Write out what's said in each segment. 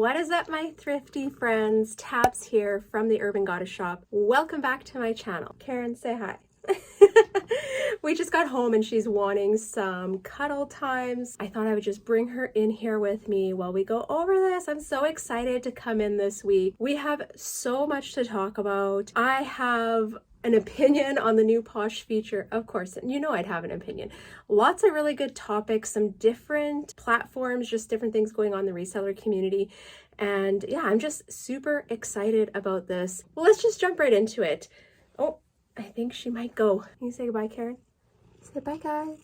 What is up, my thrifty friends? Tabs here from the Urban Goddess shop. Welcome back to my channel. Karen, say hi. We just got home and she's wanting some cuddle times. I thought I would just bring her in here with me while we go over this. I'm so excited to come in this week. We have so much to talk about. I have an opinion on the new Posh feature, of course, and you know I'd have an opinion. Lots of really good topics, some different platforms, just different things going on in the reseller community. And yeah, I'm just super excited about this. Well, let's just jump right into it. Oh, I think she might go. Can you say goodbye, Karen? Say bye, guys.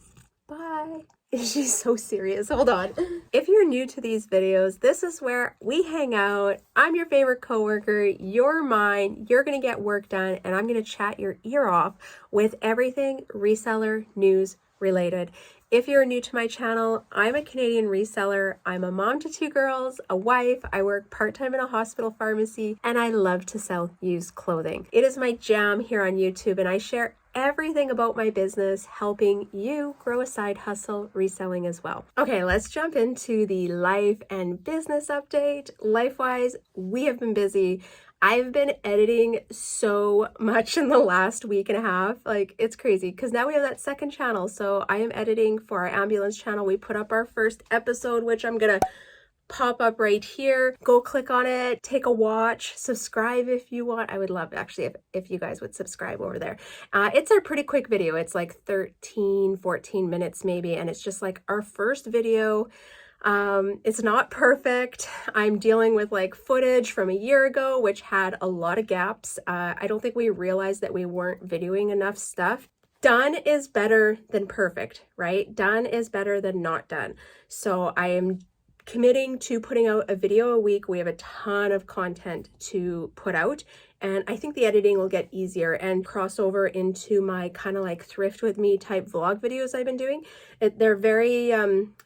Bye. She's so serious. Hold on. If you're new to these videos, this is where we hang out. I'm your favorite coworker. You're mine. You're going to get work done, and I'm going to chat your ear off with everything reseller news related. If you're new to my channel, I'm a Canadian reseller. I'm a mom to 2 girls, a wife. I work part-time in a hospital pharmacy, and I love to sell used clothing. It is my jam here on YouTube, and I share everything about my business, helping you grow a side hustle reselling as well. Okay, let's jump into the life and business update. Life-wise, we have been busy. I've been editing so much in the last week and a half. Like, it's crazy because now we have that second channel. So I am editing for our ambulance channel. We put up our first episode, which I'm gonna pop up right here. Go click on it, take a watch, subscribe if you want. I would love actually if you guys would subscribe over there. It's a pretty quick video. It's like 13, 14 minutes maybe. And it's just like our first video. It's not perfect. I'm dealing with like footage from a year ago, which had a lot of gaps. I don't think we realized that we weren't videoing enough stuff. Done is better than perfect, right? Done is better than not done. So I am committing to putting out a video a week. We have a ton of content to put out, and I think the editing will get easier and cross over into my kind of like thrift with me type vlog videos I've been doing. They're very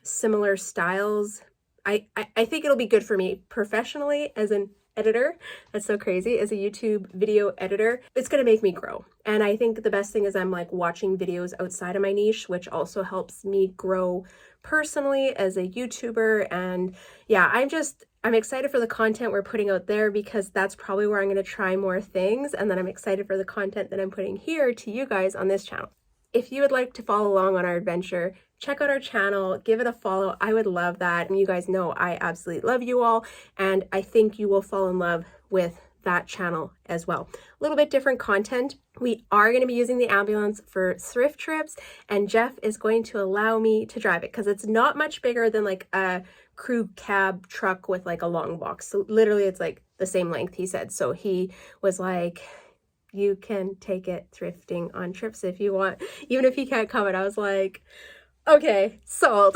similar styles. I think it'll be good for me professionally as an editor. That's so crazy. As a YouTube video editor, it's going to make me grow. And I think the best thing is I'm like watching videos outside of my niche, which also helps me grow personally as a YouTuber. And yeah, I'm excited for the content we're putting out there because that's probably where I'm going to try more things. And then I'm excited for the content that I'm putting here to you guys on this channel. If you would like to follow along on our adventure, check out our channel, give it a follow. I would love that. And you guys know I absolutely love you all. And I think you will fall in love with that channel as well. A little bit different content. We are going to be using the ambulance for thrift trips, and Jeff is going to allow me to drive it because it's not much bigger than like a crew cab truck with like a long box. So literally it's like the same length, he said. So he was like, you can take it thrifting on trips if you want, even if you can't come. And I was like, okay, sold.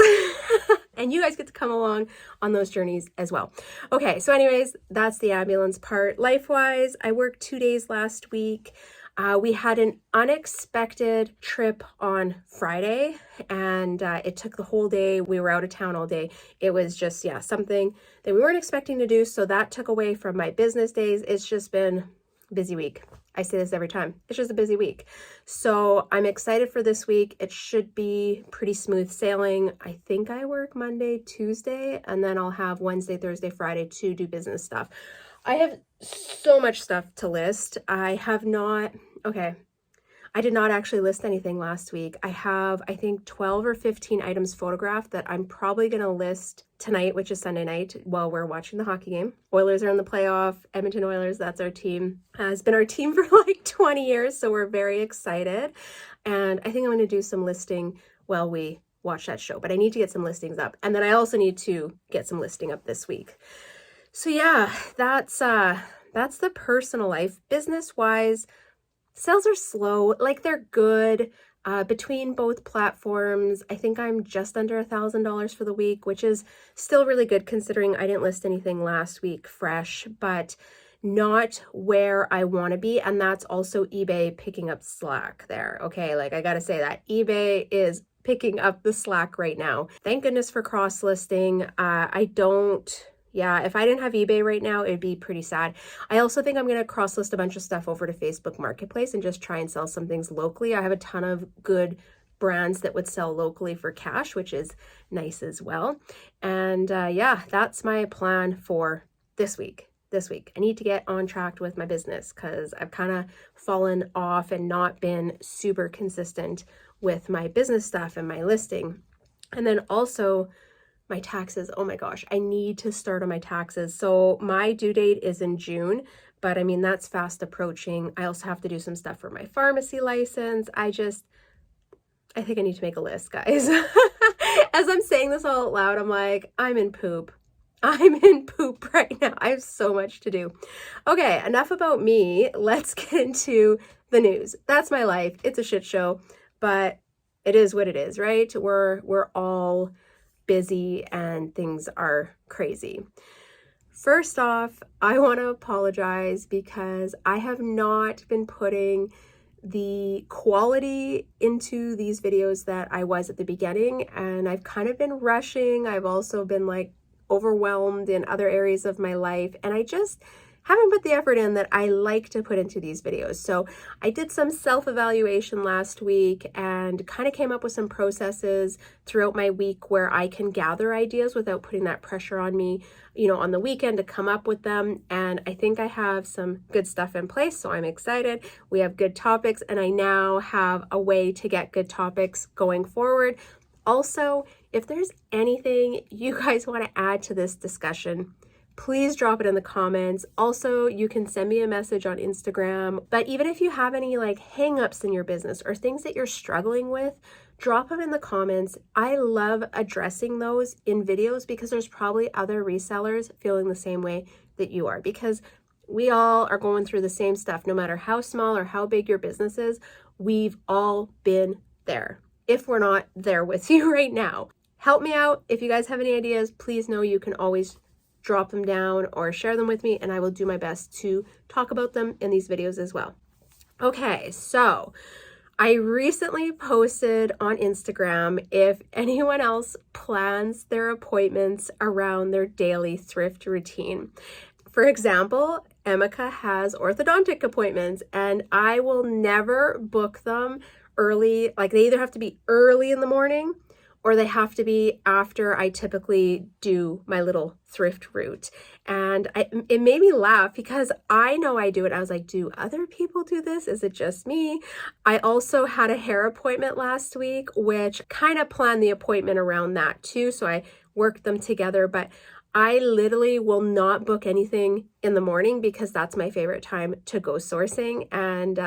And you guys get to come along on those journeys as well. Okay, so anyways, that's the ambulance part. Life-wise, I worked 2 days last week. We had an unexpected trip on Friday, and it took the whole day. We were out of town all day. It was just, yeah, something that we weren't expecting to do, so that took away from my business days. It's just been a busy week. I say this every time. It's just a busy week. So I'm excited for this week. It should be pretty smooth sailing. I think I work Monday, Tuesday, and then I'll have Wednesday, Thursday, Friday to do business stuff. I have so much stuff to list. I did not actually list anything last week. I have, I think, 12 or 15 items photographed that I'm probably going to list tonight, which is Sunday night, while we're watching the hockey game. Oilers are in the playoff. Edmonton Oilers, that's our team. It's been our team for like 20 years, so we're very excited. And I think I'm going to do some listing while we watch that show, but I need to get some listings up. And then I also need to get some listing up this week. So yeah, that's the personal life. Business-wise, sales are slow, like they're good between both platforms. I think I'm just under $1,000 for the week, which is still really good considering I didn't list anything last week fresh, but not where I want to be. And that's also eBay picking up slack there. Okay, like I gotta say that eBay is picking up the slack right now. Thank goodness for cross listing. Yeah, if I didn't have eBay right now, it'd be pretty sad. I also think I'm going to cross-list a bunch of stuff over to Facebook Marketplace and just try and sell some things locally. I have a ton of good brands that would sell locally for cash, which is nice as well. And yeah, that's my plan for this week. I need to get on track with my business because I've kind of fallen off and not been super consistent with my business stuff and my listing. And then also my taxes. Oh my gosh, I need to start on my taxes. So my due date is in June, but I mean, that's fast approaching. I also have to do some stuff for my pharmacy license. I think I need to make a list, guys. As I'm saying this all out loud, I'm like, I'm in poop right now. I have so much to do. Okay, enough about me. Let's get into the news. That's my life. It's a shit show, but it is what it is, right? We're all busy and things are crazy. First off, I want to apologize because I have not been putting the quality into these videos that I was at the beginning, and I've kind of been rushing. I've also been like overwhelmed in other areas of my life, and I just haven't put the effort in that I like to put into these videos. So I did some self-evaluation last week and kind of came up with some processes throughout my week where I can gather ideas without putting that pressure on me, you know, on the weekend to come up with them. And I think I have some good stuff in place, so I'm excited. We have good topics, and I now have a way to get good topics going forward. Also, if there's anything you guys want to add to this discussion, please drop it in the comments. Also, you can send me a message on Instagram. But even if you have any like hang-ups in your business or things that you're struggling with, drop them in the comments. I love addressing those in videos because there's probably other resellers feeling the same way that you are, because we all are going through the same stuff. No matter how small or how big your business is, we've all been there, if we're not there with you right now. Help me out. If you guys have any ideas, please know you can always drop them down or share them with me, and I will do my best to talk about them in these videos as well. Okay, so I recently posted on Instagram if anyone else plans their appointments around their daily thrift routine. For example, Emeka has orthodontic appointments, and I will never book them early. Like, they either have to be early in the morning or they have to be after I typically do my little thrift route. And it made me laugh because I know I do it. I was like, do other people do this? Is it just me? I also had a hair appointment last week, which kind of planned the appointment around that too. So I worked them together, but I literally will not book anything in the morning because that's my favorite time to go sourcing. And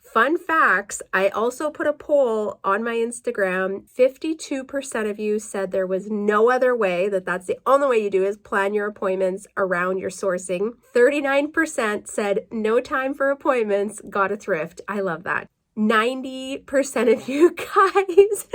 fun facts, I also put a poll on my Instagram. 52% of you said there was no other way, that's the only way you do is plan your appointments around your sourcing. 39% said no time for appointments, got a thrift. I love that. 90% of you guys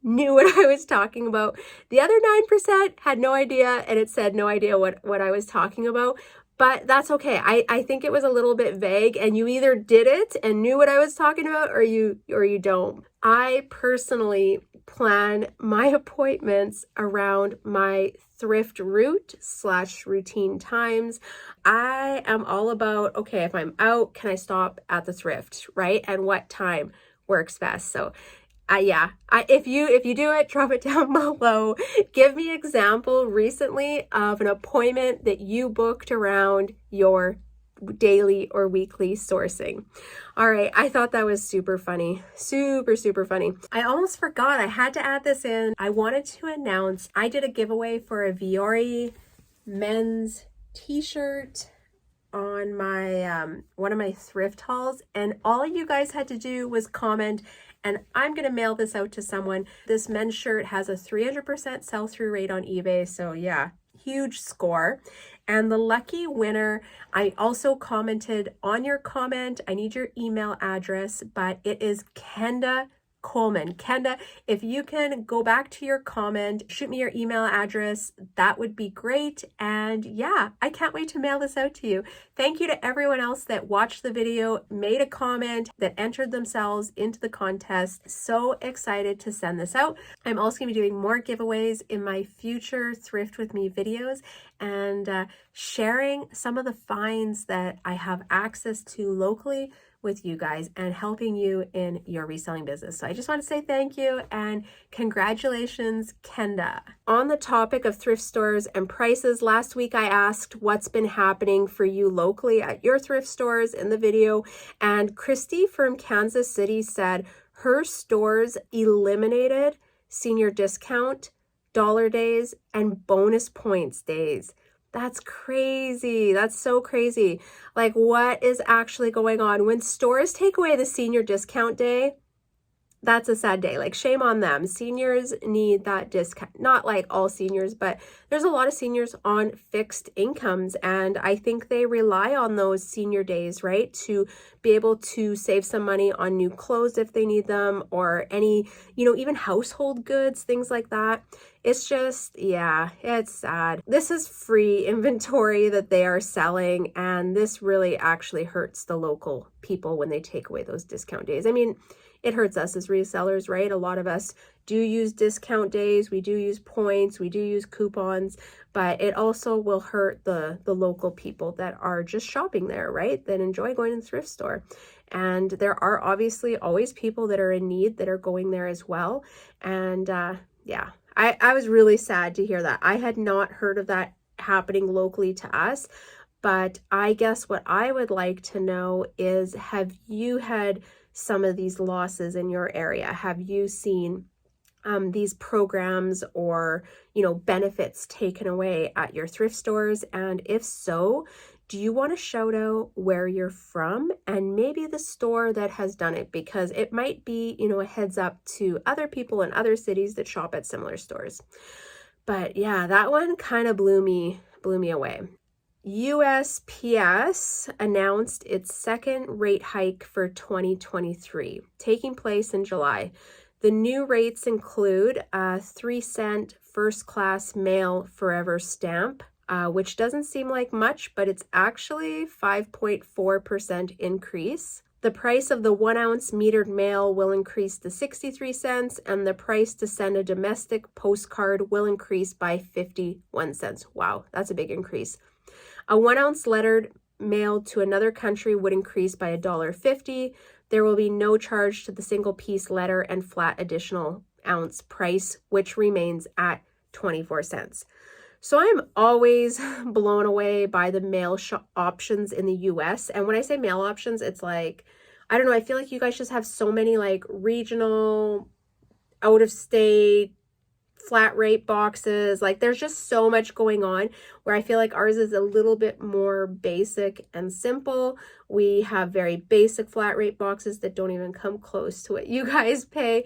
knew what I was talking about. The other 9% had no idea, and it said no idea what I was talking about. But that's okay. I think it was a little bit vague, and you either did it and knew what I was talking about or you don't. I personally plan my appointments around my thrift route / routine times. I am all about, okay, if I'm out, can I stop at the thrift, right? And what time works best? So if you do it, drop it down below. Give me an example recently of an appointment that you booked around your daily or weekly sourcing. All right, I thought that was super funny. Super funny. I almost forgot I had to add this in. I wanted to announce I did a giveaway for a Viore men's t-shirt on my one of my thrift hauls, and all you guys had to do was comment, and I'm going to mail this out to someone. This men's shirt has a 300% sell-through rate on eBay, so yeah, huge score. And the lucky winner, I also commented on your comment, I need your email address, but it is Kenda Coleman. Kenda, if you can go back to your comment, shoot me your email address, that would be great. And yeah, I can't wait to mail this out to you. Thank you to everyone else that watched the video, made a comment, that entered themselves into the contest. So excited to send this out. I'm also going to be doing more giveaways in my future Thrift With Me videos. and sharing some of the finds that I have access to locally with you guys and helping you in your reselling business. So I just want to say thank you and congratulations, Kenda. On the topic of thrift stores and prices, last week I asked what's been happening for you locally at your thrift stores in the video, and Christy from Kansas City said her stores eliminated senior discount, dollar days, and bonus points days. That's crazy. That's so crazy. Like, what is actually going on? When stores take away the senior discount day, that's a sad day. Like, shame on them. Seniors need that discount. Not like all seniors, but there's a lot of seniors on fixed incomes, and I think they rely on those senior days, right, to be able to save some money on new clothes if they need them, or any, even household goods, things like that. It's just, yeah, it's sad. This is free inventory that they are selling, and this really actually hurts the local people when they take away those discount days. I mean, it hurts us as resellers, right? A lot of us do use discount days, we do use points, we do use coupons, but it also will hurt the local people that are just shopping there, right? That enjoy going to the thrift store. And there are obviously always people that are in need that are going there as well. And yeah, I was really sad to hear that. I had not heard of that happening locally to us, but I guess what I would like to know is, have you had some of these losses in your area? Have you seen these programs or, benefits taken away at your thrift stores? And if so, do you want to shout out where you're from and maybe the store that has done it? Because it might be, a heads up to other people in other cities that shop at similar stores. But yeah, that one kind of blew me away. USPS announced its second rate hike for 2023, taking place in July. The new rates include a 3-cent first-class mail forever stamp, which doesn't seem like much, but it's actually 5.4% increase. The price of the 1-ounce metered mail will increase to 63 cents, and the price to send a domestic postcard will increase by 51 cents. Wow, that's a big increase. A 1-ounce lettered mail to another country would increase by $1.50. There will be no charge to the single piece letter and flat additional ounce price, which remains at 24 cents. So I'm always blown away by the mail options in the US. And when I say mail options, it's like, I don't know, I feel like you guys just have so many like regional, out of state, flat rate boxes. Like, there's just so much going on where I feel like ours is a little bit more basic and simple. We have very basic flat rate boxes that don't even come close to what you guys pay.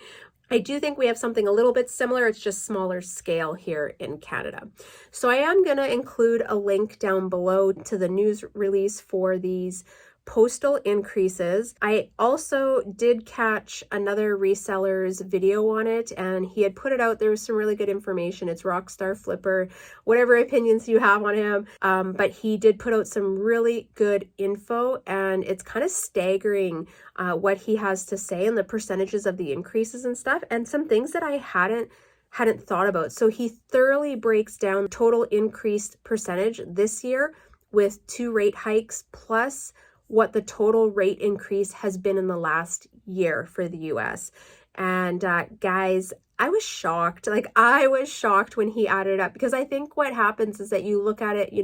I do think we have something a little bit similar. It's just smaller scale here in Canada. So I am going to include a link down below to the news release for these postal increases. I also did catch another reseller's video on it, and he had put it out. There was some really good information. It's Rockstar Flipper, whatever opinions you have on him. But he did put out some really good info, and it's kind of staggering what he has to say and the percentages of the increases and stuff, and some things that I hadn't thought about. So he thoroughly breaks down total increased percentage this year with 2 rate hikes plus what the total rate increase has been in the last year for the US. And guys, I was shocked. Like, I was shocked when he added it up, because I think what happens is that you look at it,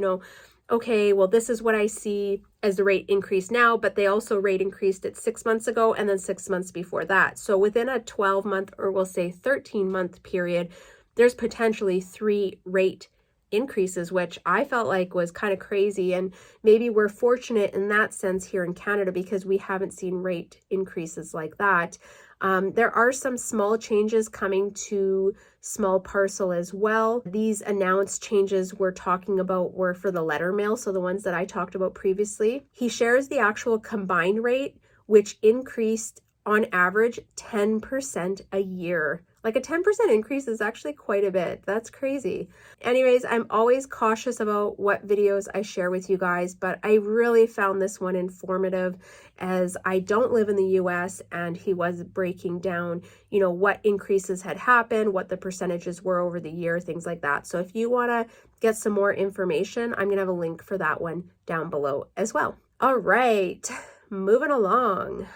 okay, well, this is what I see as the rate increase now, but they also rate increased it 6 months ago and then 6 months before that. So within a 12-month, or we'll say 13-month period, there's potentially 3 rate increases, which I felt like was kind of crazy. And maybe we're fortunate in that sense here in Canada because we haven't seen rate increases like that. There are some small changes coming to small parcel as well. These announced changes we're talking about were for the letter mail, so the ones that I talked about previously. He shares the actual combined rate, which increased on average 10% a year Like a 10% increase is actually quite a bit. That's crazy. Anyways, I'm always cautious about what videos I share with you guys, but I really found this one informative as I don't live in the US, and he was breaking down, you know, what increases had happened, what the percentages were over the year, things like that. So if you want to get some more information, I'm going to have a link for that one down below as well. All right. Moving along.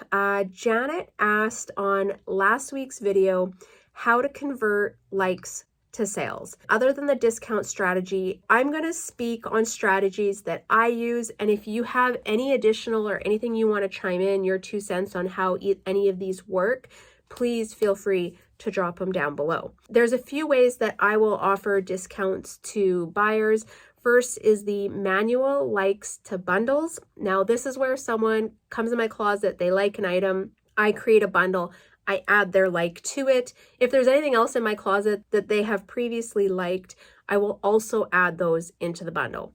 Janet asked on last week's video how to convert likes to sales. Other than the discount strategy, I'm going to speak on strategies that I use. And if you have any additional or anything you want to chime in, your 2 cents on how any of these work, please feel free to drop them down below. There's a few ways that I will offer discounts to buyers. First is the manual likes to bundles. Now, this is where someone comes in my closet, they like an item, I create a bundle, I add their like to it. If there's anything else in my closet that they have previously liked, I will also add those into the bundle.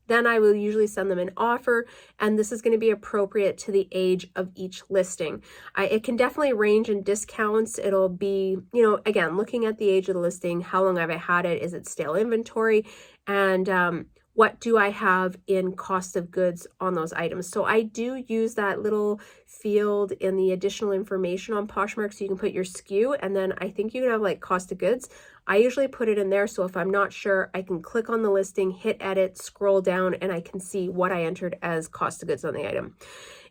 Then I will usually send them an offer, and this is going to be appropriate to the age of each listing. It can definitely range in discounts. It'll be, you know, again, looking at the age of the listing, how long have I had it, is it stale inventory, and what do I have in cost of goods on those items. So I do use that little field in the additional information on Poshmark, so you can put your SKU, and then I think you can have like cost of goods. I usually put it in there, so if I'm not sure, I can click on the listing, hit edit, scroll down, and I can see what I entered as cost of goods on the item.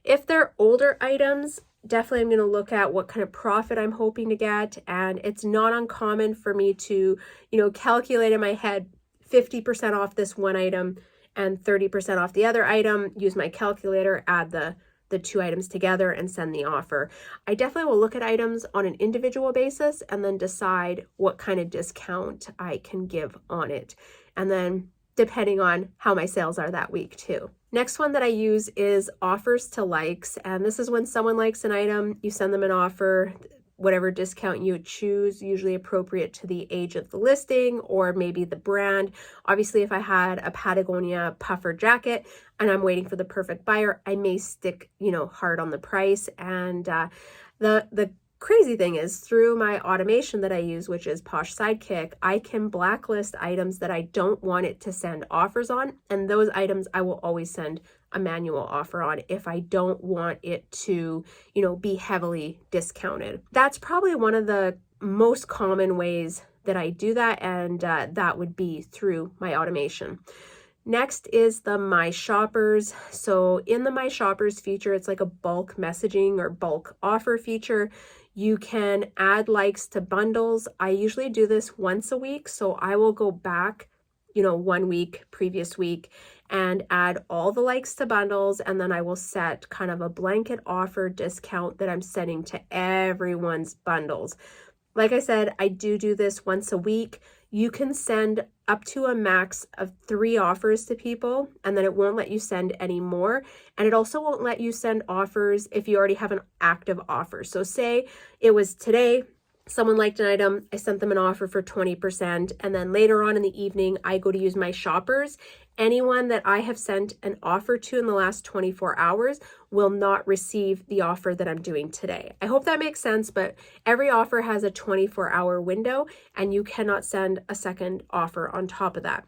If they're older items, definitely I'm going to look at what kind of profit I'm hoping to get, and it's not uncommon for me to, you know, calculate in my head 50% off this one item and 30% off the other item, use my calculator, add the 2 items together and send the offer. I definitely will look at items on an individual basis and then decide what kind of discount I can give on it. And then depending on how my sales are that week too. Next one that I use is offers to likes. And this is when someone likes an item, you send them an offer, whatever discount you choose, usually appropriate to the age of the listing or maybe the brand. Obviously, if I had a Patagonia puffer jacket and I'm waiting for the perfect buyer, I may stick, you know, hard on the price. And the crazy thing is, through my automation that I use, which is POSH SIDEKICK, I can blacklist items that I don't want it to send offers on, and those items I will always send a manual offer on if I don't want it to, you know, be heavily discounted. That's probably one of the most common ways that I do that, and that would be through my automation. Next is the My Shoppers. So in the My Shoppers feature, it's like a bulk messaging or bulk offer feature. You can add likes to bundles. I usually do this once a week, so I will go back, you know, 1 week, previous week, and add all the likes to bundles, and then I will set kind of a blanket offer discount that I'm sending to everyone's bundles. Like I said, I do this once a week. You can send up to a max of 3 offers to people, and then it won't let you send any more. And it also won't let you send offers if you already have an active offer. So say it was today, someone liked an item, I sent them an offer for 20%, and then later on in the evening, I go to use my shoppers. Anyone that I have sent an offer to in the last 24 hours will not receive the offer that I'm doing today. I hope that makes sense, but every offer has a 24-hour window, and you cannot send a second offer on top of that.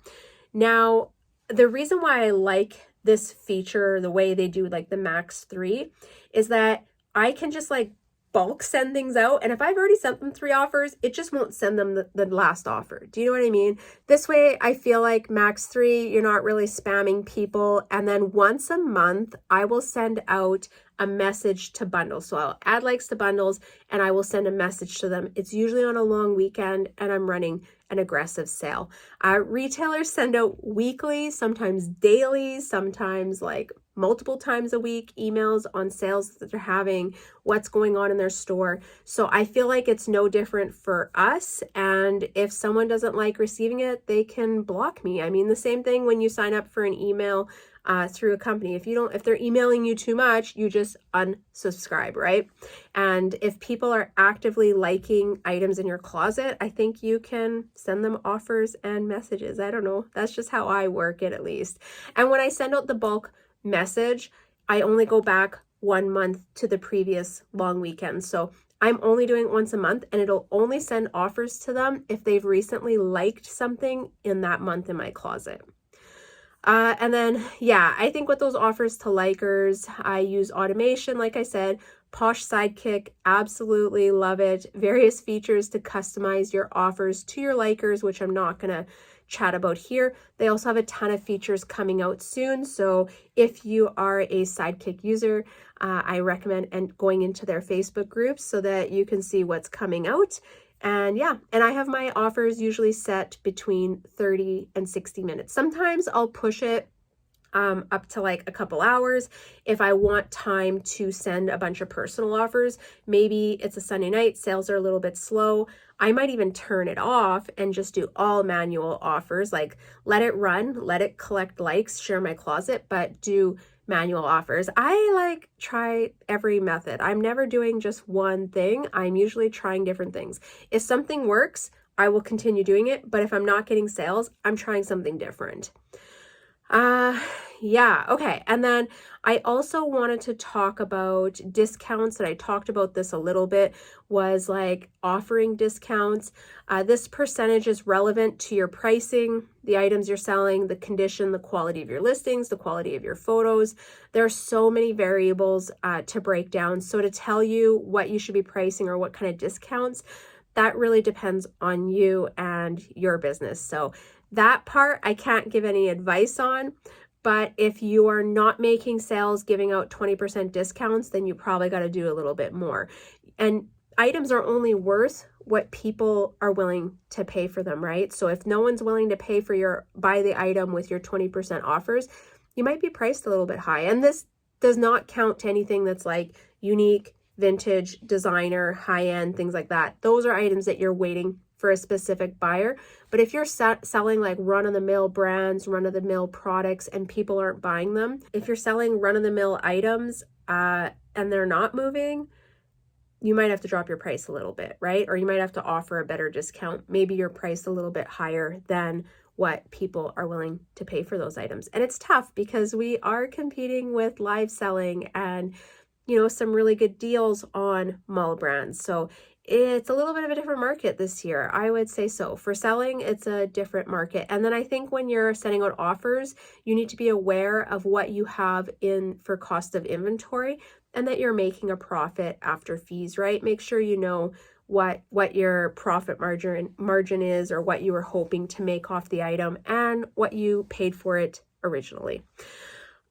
Now, the reason why I like this feature, the way they do like the max 3, is that I can just like bulk send things out, and if I've already sent them 3 offers, it just won't send them the last offer. Do you know what I mean? This way I feel like max 3, you're not really spamming people, and then once a month I will send out a message to bundles. So I'll add likes to bundles and I will send a message to them. It's usually on a long weekend and I'm running an aggressive sale. Retailers send out weekly, sometimes daily, sometimes like multiple times a week emails on sales that they're having, what's going on in their store. So I feel like it's no different for us. And if someone doesn't like receiving it, they can block me. I mean, the same thing when you sign up for an email through a company. If they're emailing you too much, you just unsubscribe, right? And if people are actively liking items in your closet, I think you can send them offers and messages. I don't know. That's just how I work it, at least. And when I send out the bulk message, I only go back 1 month to the previous long weekend. So I'm only doing it once a month, and it'll only send offers to them if they've recently liked something in that month in my closet. And then, yeah, I think with those offers to likers, I use automation, like I said. POSH SIDEKICK, absolutely love it. Various features to customize your offers to your likers, which I'm not going to chat about here. They also have a ton of features coming out soon. So if you are a Sidekick user, I recommend going into their Facebook groups so that you can see what's coming out. And yeah, and I have my offers usually set between 30 and 60 minutes. Sometimes I'll push it up to like a couple hours if I want time to send a bunch of personal offers. Maybe it's a Sunday night, sales are a little bit slow. I might even turn it off and just do all manual offers, like let it run, let it collect likes, share my closet, but do manual offers. I like try every method. I'm never doing just one thing. I'm usually trying different things. If something works, I will continue doing it. But if I'm not getting sales, I'm trying something different. Yeah, okay. And then I also wanted to talk about discounts, and I talked about this a little bit, was like offering discounts. This percentage is relevant to your pricing, the items you're selling, the condition, the quality of your listings, the quality of your photos. There are so many variables to break down. So to tell you what you should be pricing or what kind of discounts, that really depends on you and your business. So that part I can't give any advice on, but if you are not making sales, giving out 20% discounts, then you probably got to do a little bit more. And items are only worth what people are willing to pay for them, right? So if no one's willing to pay for buy the item with your 20% offers, you might be priced a little bit high. And this does not count to anything that's like unique, vintage, designer, high-end, things like that. Those are items that you're waiting for a specific buyer. But if you're selling like run-of-the-mill brands, run-of-the-mill products, and people aren't buying them, if you're selling run-of-the-mill items and they're not moving, you might have to drop your price a little bit, right? Or you might have to offer a better discount. Maybe your price a little bit higher than what people are willing to pay for those items. And it's tough because we are competing with live selling and, you know, some really good deals on mall brands. So it's a little bit of a different market this year. I would say so. For selling, it's a different market. And then I think when you're sending out offers, you need to be aware of what you have in for cost of inventory and that you're making a profit after fees, right? Make sure you know what your profit margin is, or what you were hoping to make off the item and what you paid for it originally.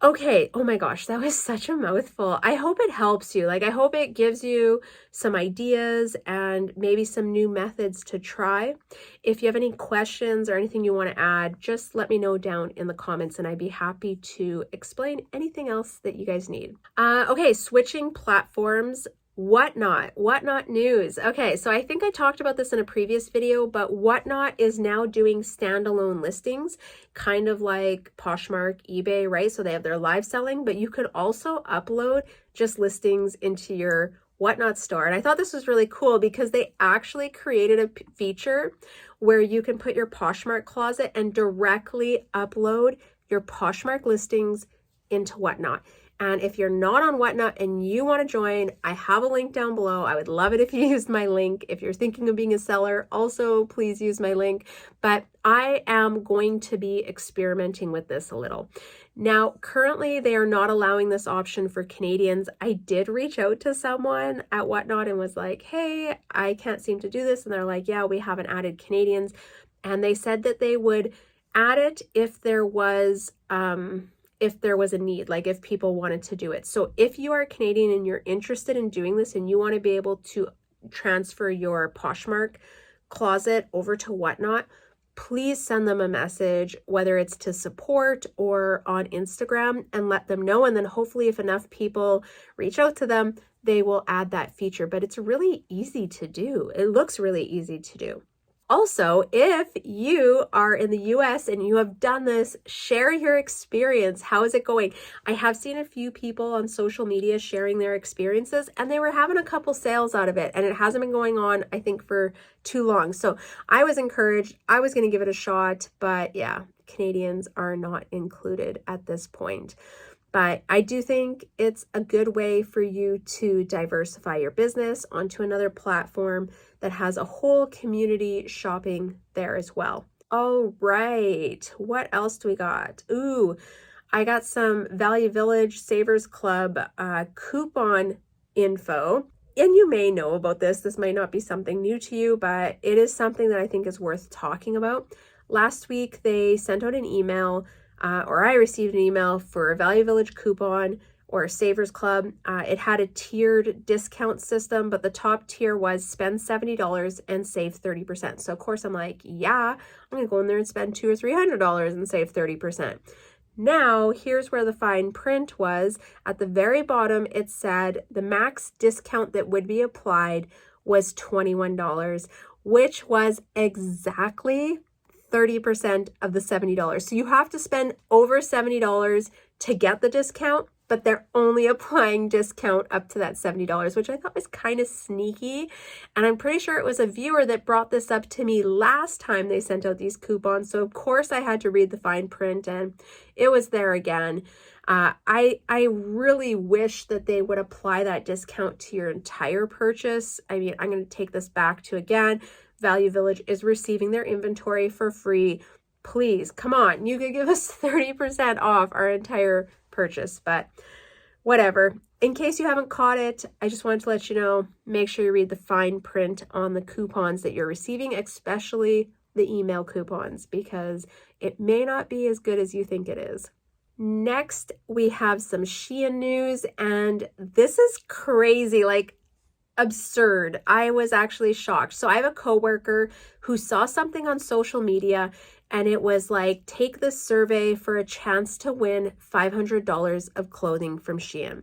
Okay, oh my gosh, that was such a mouthful. I hope it helps you. Like, I hope it gives you some ideas and maybe some new methods to try. If you have any questions or anything you want to add, just let me know down in the comments and I'd be happy to explain anything else that you guys need. Okay, switching platforms. Whatnot news. Okay, so I think I talked about this in a previous video, but Whatnot is now doing standalone listings, kind of like Poshmark, eBay, right? So they have their live selling, but you could also upload just listings into your Whatnot store. And I thought this was really cool because they actually created a feature where you can put your Poshmark closet and directly upload your Poshmark listings into Whatnot. And if you're not on Whatnot and you want to join, I have a link down below. I would love it if you used my link. If you're thinking of being a seller, also please use my link. But I am going to be experimenting with this a little. Now, currently, they are not allowing this option for Canadians. I did reach out to someone at Whatnot and was like, hey, I can't seem to do this. And they're like, yeah, we haven't added Canadians. And they said that they would add it if there was a need, like if people wanted to do it. So if you are Canadian and you're interested in doing this and you want to be able to transfer your Poshmark closet over to Whatnot, please send them a message, whether it's to support or on Instagram, and let them know. And then hopefully if enough people reach out to them, they will add that feature. But it's really easy to do. It looks really easy to do. Also, if you are in the US and you have done this, share your experience. How is it going? I have seen a few people on social media sharing their experiences and they were having a couple sales out of it, and it hasn't been going on, I think, for too long. So I was encouraged. I was going to give it a shot, but yeah, Canadians are not included at this point. But I do think it's a good way for you to diversify your business onto another platform that has a whole community shopping there as well. All right, what else do we got? Ooh, I got some Value Village Savers Club coupon info. And you may know about this. This might not be something new to you, but it is something that I think is worth talking about. Last week, they sent out an email, or I received an email for a Value Village coupon or a Savers Club. It had a tiered discount system, but the top tier was spend $70 and save 30%. So of course I'm like, yeah, I'm gonna go in there and spend $200 or $300 and save 30%. Now, here's where the fine print was. At the very bottom, it said the max discount that would be applied was $21, which was exactly 30% of the $70. So you have to spend over $70 to get the discount, but they're only applying discount up to that $70, which I thought was kind of sneaky. And I'm pretty sure it was a viewer that brought this up to me last time they sent out these coupons. So of course I had to read the fine print and it was there again. I really wish that they would apply that discount to your entire purchase. I mean, I'm going to take this back to again, Value Village is receiving their inventory for free. Please, come on, you could give us 30% off our entire purchase, but whatever. In case you haven't caught it, I just wanted to let you know, make sure you read the fine print on the coupons that you're receiving, especially the email coupons, because it may not be as good as you think it is. Next, we have some Shein news, and this is crazy, like absurd. I was actually shocked. So I have a coworker who saw something on social media and it was like, take this survey for a chance to win $500 of clothing from Shein.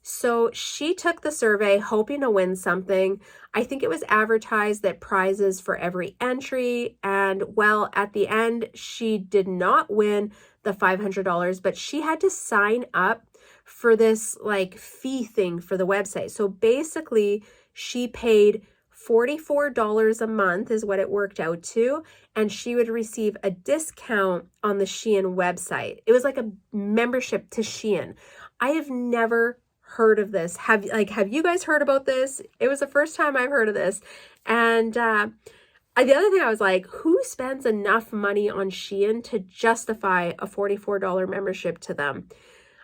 So she took the survey hoping to win something. I think it was advertised that prizes for every entry. And well, at the end, she did not win the $500, but she had to sign up for this like fee thing for the website. So basically she paid $44 a month is what it worked out to, and she would receive a discount on the Shein website. It was like a membership to Shein. I have never heard of this. Have you guys heard about this? It was the first time I've heard of this. And the other thing I was like, who spends enough money on Shein to justify a $44 membership to them?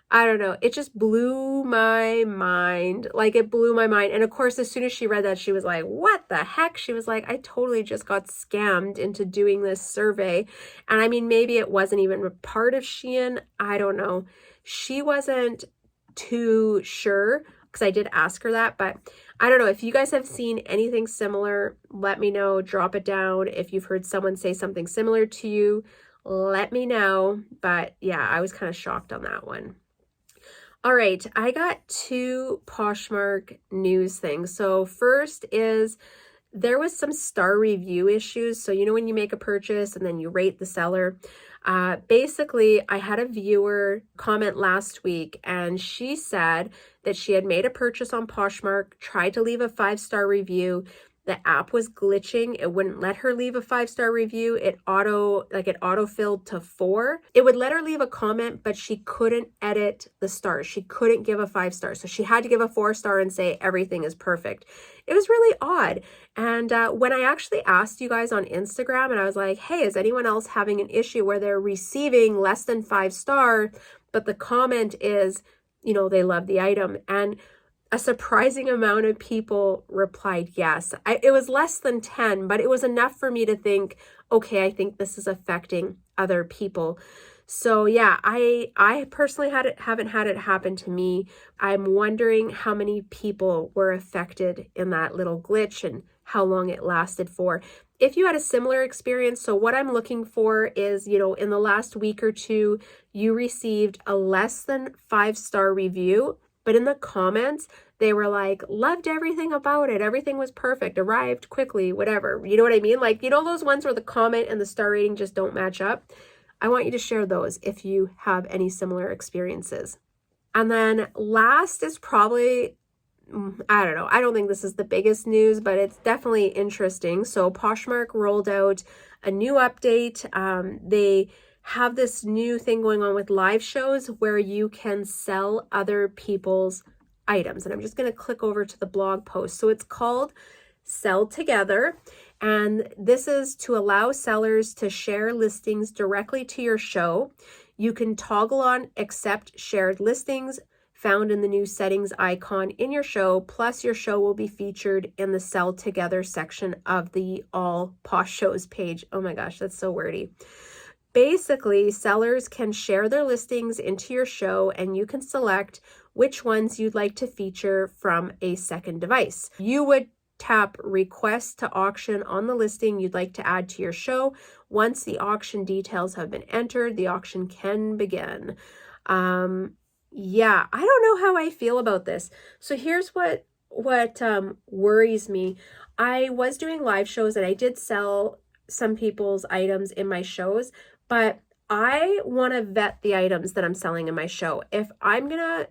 I don't know. It just blew my mind. Like, it blew my mind. And of course, as soon as she read that, she was like, what the heck? She was like, I totally just got scammed into doing this survey. And I mean, maybe it wasn't even a part of Shein. I don't know. She wasn't too sure because I did ask her that, but I don't know. If you guys have seen anything similar, let me know. Drop it down. If you've heard someone say something similar to you, let me know. But yeah, I was kind of shocked on that one. All right, I got two Poshmark news things. So first is there was some star review issues. So you know when you make a purchase and then you rate the seller. Basically, I had a viewer comment last week and she said that she had made a purchase on Poshmark, tried to leave a 5-star review. The app was glitching. It wouldn't let her leave a 5-star review. It auto-filled to 4. It would let her leave a comment, but she couldn't edit the stars. She couldn't give a 5-star. So she had to give a 4-star and say everything is perfect. It was really odd. And when I actually asked you guys on Instagram and I was like, hey, is anyone else having an issue where they're receiving less than 5-star, but the comment is, you know, they love the item? And a surprising amount of people replied yes. It was less than 10, but it was enough for me to think, okay, I think this is affecting other people. So yeah, I personally haven't had it happen to me. I'm wondering how many people were affected in that little glitch and how long it lasted for. If you had a similar experience, so what I'm looking for is, you know, in the last week or two, you received a less than 5-star review, but in the comments, they were like, loved everything about it. Everything was perfect, arrived quickly, whatever. You know what I mean? Like, you know, those ones where the comment and the star rating just don't match up. I want you to share those if you have any similar experiences. And then last is probably, I don't know. I don't think this is the biggest news, but it's definitely interesting. So Poshmark rolled out a new update. They have this new thing going on with live shows where you can sell other people's items. And I'm just going to click over to the blog post. So it's called Sell Together. And this is to allow sellers to share listings directly to your show. You can toggle on accept shared listings found in the new settings icon in your show. Plus your show will be featured in the Sell Together section of the All Posh Shows page. Oh my gosh, that's so wordy. Basically, sellers can share their listings into your show and you can select which ones you'd like to feature from a second device. You would tap request to auction on the listing you'd like to add to your show. Once the auction details have been entered, the auction can begin. Yeah, I don't know how I feel about this. So here's what worries me. I was doing live shows and I did sell some people's items in my shows, but I want to vet the items that I'm selling in my show. If I'm gonna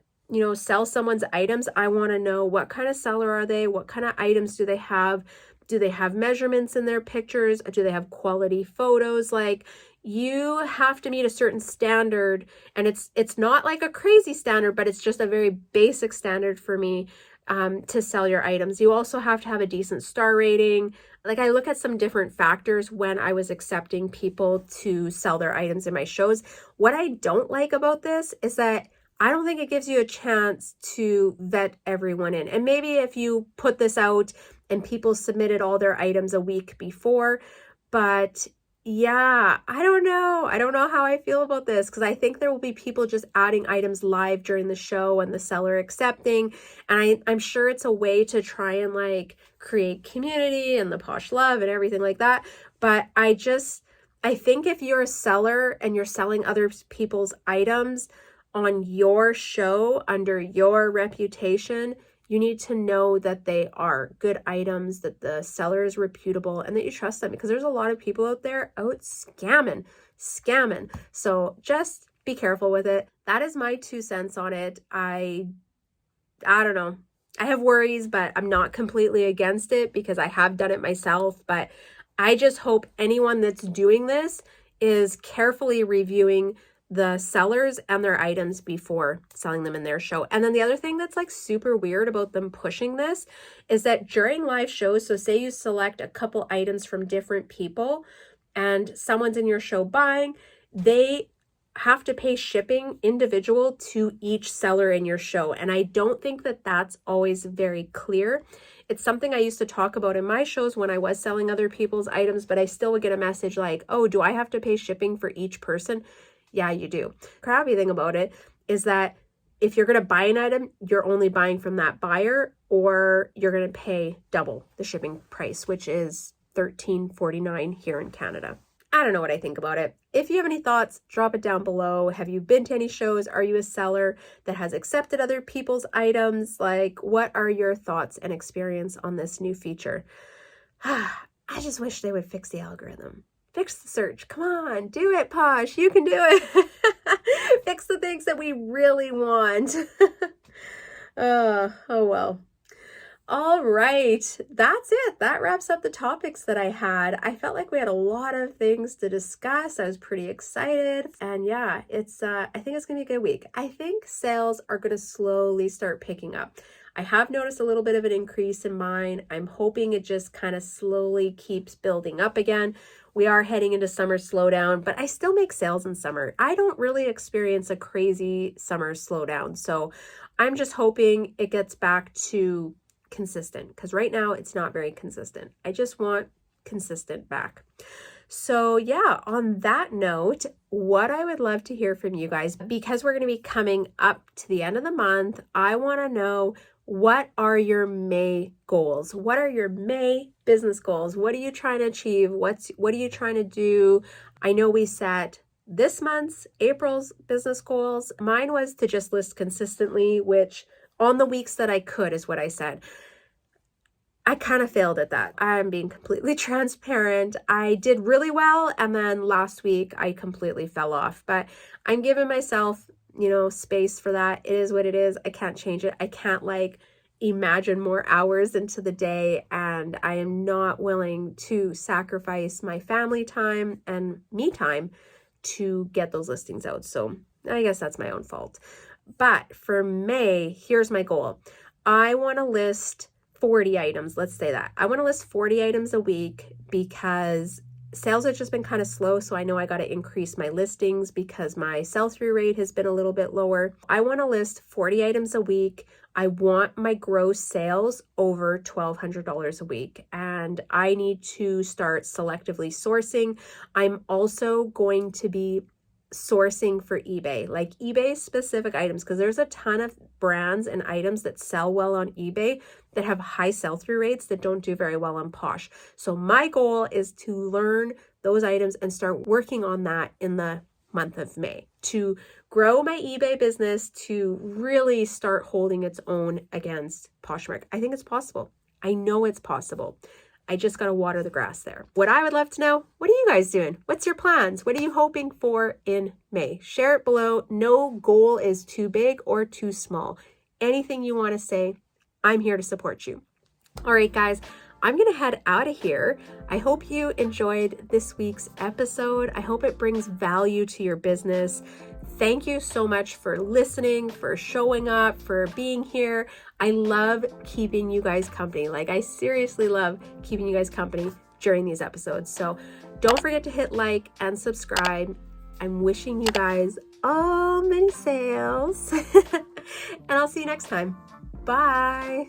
sell someone's items, I want to know what kind of seller are they? What kind of items do they have? Do they have measurements in their pictures? Do they have quality photos? Like, you have to meet a certain standard, and it's not like a crazy standard, but it's just a very basic standard for me to sell your items. You also have to have a decent star rating. Like, I look at some different factors when I was accepting people to sell their items in my shows. What I don't like about this is that I don't think it gives you a chance to vet everyone in. And maybe if you put this out and people submitted all their items a week before, but yeah, I don't know. I don't know how I feel about this, because I think there will be people just adding items live during the show and the seller accepting. And I'm sure it's a way to try and like create community and the posh love and everything like that. But I think if you're a seller and you're selling other people's items on your show under your reputation, you need to know that they are good items, that the seller is reputable, and that you trust them, because there's a lot of people out there out scamming. So just be careful with it. That is my 2 cents on it. I don't know. I have worries, but I'm not completely against it because I have done it myself. But I just hope anyone that's doing this is carefully reviewing the sellers and their items before selling them in their show. And then the other thing that's like super weird about them pushing this is that during live shows, so say you select a couple items from different people and someone's in your show buying, they have to pay shipping individual to each seller in your show. And I don't think that that's always very clear. It's something I used to talk about in my shows when I was selling other people's items, but I still would get a message like, oh, do I have to pay shipping for each person? Yeah, you do. Crappy thing about it is that if you're going to buy an item, you're only buying from that buyer, or you're going to pay double the shipping price, which is $13.49 here in Canada. I don't know what I think about it. If you have any thoughts, drop it down below. Have you been to any shows? Are you a seller that has accepted other people's items? Like, what are your thoughts and experience on this new feature? I just wish they would fix the algorithm. Fix the search. Come on, do it, Posh. You can do it. Fix the things that we really want. Oh well. All right, that's it. That wraps up the topics that I had. I felt like we had a lot of things to discuss. I was pretty excited. And yeah, I think it's gonna be a good week. I think sales are gonna slowly start picking up. I have noticed a little bit of an increase in mine. I'm hoping it just kind of slowly keeps building up again. We are heading into summer slowdown, but I still make sales in summer. I don't really experience a crazy summer slowdown. So I'm just hoping it gets back to consistent, because right now it's not very consistent. I just want consistent back. So yeah, on that note, what I would love to hear from you guys, because we're going to be coming up to the end of the month, I want to know, what are your May goals? What are your May business goals? What are you trying to achieve? What are you trying to do? I know we set this month's, April's business goals. Mine was to just list consistently, which on the weeks that I could is what I said. I kind of failed at that. I'm being completely transparent. I did really well, and then last week I completely fell off. But I'm giving myself, space for that. It is what it is. I can't change it. I can't imagine more hours into the day, and I am not willing to sacrifice my family time and me time to get those listings out. So I guess that's my own fault. But for May, here's my goal. I want to list 40 items. Let's say that. I want to list 40 items a week because sales have just been kind of slow. So I know I got to increase my listings because my sell-through rate has been a little bit lower. I want to list 40 items a week. I want my gross sales over $1,200 a week, and I need to start selectively sourcing. I'm also going to be sourcing for eBay, like eBay specific items, because there's a ton of brands and items that sell well on eBay that have high sell-through rates that don't do very well on Posh. So my goal is to learn those items and start working on that in the month of May to grow my eBay business, to really start holding its own against Poshmark. I think it's possible. I know it's possible. I just got to water the grass there. What I would love to know, what are you guys doing? What's your plans? What are you hoping for in May? Share it below. No goal is too big or too small. Anything you want to say, I'm here to support you. All right, guys, I'm going to head out of here. I hope you enjoyed this week's episode. I hope it brings value to your business. Thank you so much for listening, for showing up, for being here. I love keeping you guys company. Like, I seriously love keeping you guys company during these episodes. So don't forget to hit like and subscribe. I'm wishing you guys all many sales. And I'll see you next time. Bye.